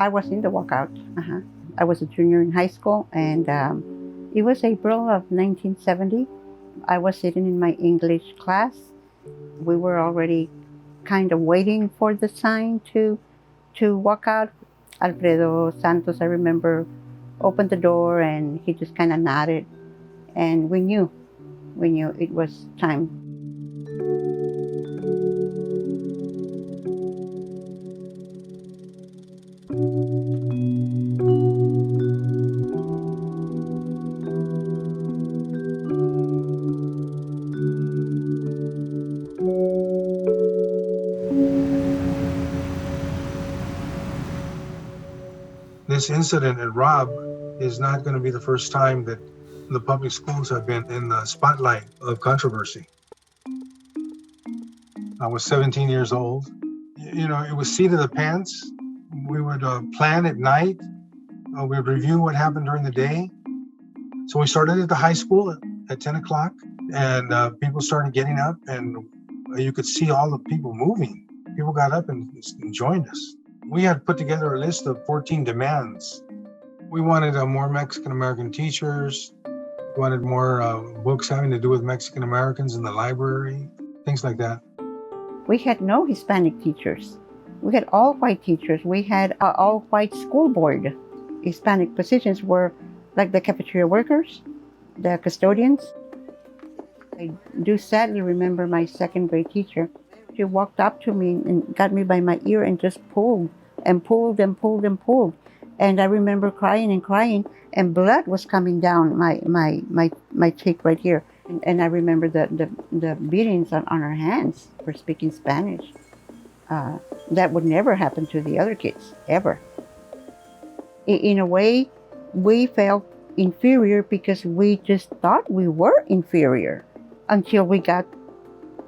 I was in the walkout. I was a junior in high school, and it was April of 1970. I was sitting in my English class. We were already kind of waiting for the sign to walk out. Alfredo Santos, I remember, opened the door and he just kind of nodded, and we knew it was time. This incident at Robb is not going to be the first time that the public schools have been in the spotlight of controversy. I was 17 years old. You know, it was seat of the pants. We would plan at night. We would review what happened during the day. So we started at the high school at 10 o'clock, and people started getting up, and you could see all the people moving. People got up and joined us. We had put together a list of 14 demands. We wanted more Mexican-American teachers. We wanted more books having to do with Mexican-Americans in the library, things like that. We had no Hispanic teachers. We had all white teachers. We had all white school board. Hispanic positions were like the cafeteria workers, the custodians. I do sadly remember my second grade teacher. She walked up to me and got me by my ear and just pulled and pulled and pulled and pulled. And I remember crying and crying, and blood was coming down my cheek right here. And I remember the beatings on her hands for speaking Spanish. That would never happen to the other kids, ever. In a way, we felt inferior because we just thought we were inferior until we got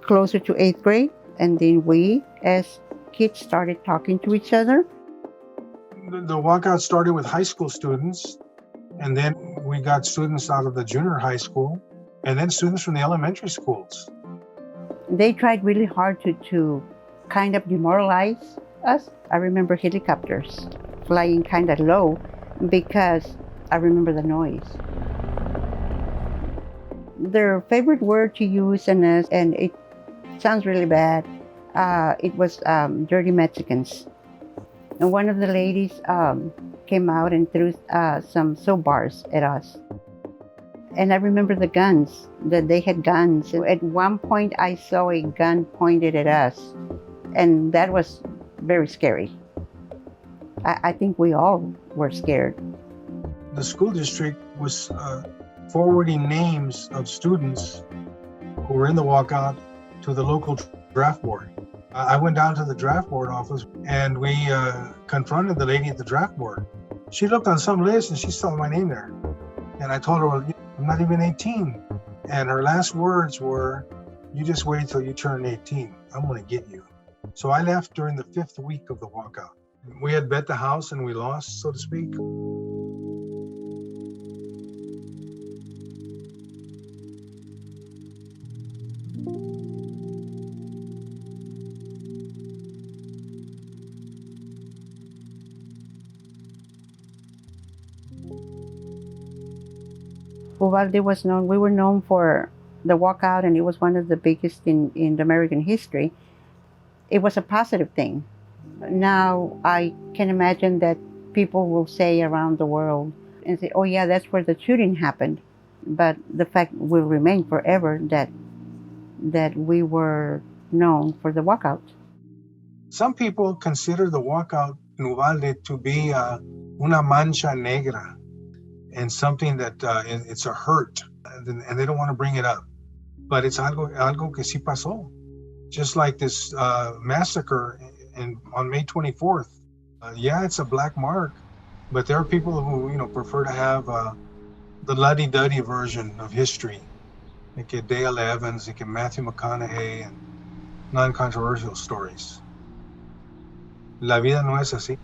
closer to 8th grade. And then we, as kids, started talking to each other. The walkout started with high school students, and then we got students out of the junior high school, and then students from the elementary schools. They tried really hard to kind of demoralize us. I remember helicopters flying kind of low because I remember the noise. Their favorite word to use in us, and it sounds really bad, it was dirty Mexicans. And one of the ladies came out and threw some soap bars at us. And I remember the guns, that they had guns. At one point, I saw a gun pointed at us, and that was very scary. I think we all were scared. The school district was forwarding names of students who were in the walkout to the local draft board. I went down to the draft board office, and we confronted the lady at the draft board. She looked on some list and she saw my name there. And I told her, well, I'm not even 18. And her last words were, you just wait till you turn 18. I'm gonna get you. So I left during the 5th week of the walkout. We had bet the house and we lost, so to speak. Uvalde was known, we were known for the walkout, and it was one of the biggest in American history. It was a positive thing. Now I can imagine that people will say around the world and say, oh yeah, that's where the shooting happened. But the fact will remain forever that we were known for the walkout. Some people consider the walkout in Uvalde to be una mancha negra, and something that it's a hurt, and they don't want to bring it up. But it's algo que sí pasó. Just like this massacre on May 24th. Yeah, it's a black mark, but there are people who prefer to have the luddy-duddy version of history, like Dale Evans, like Matthew McConaughey, and non-controversial stories. La vida no es así.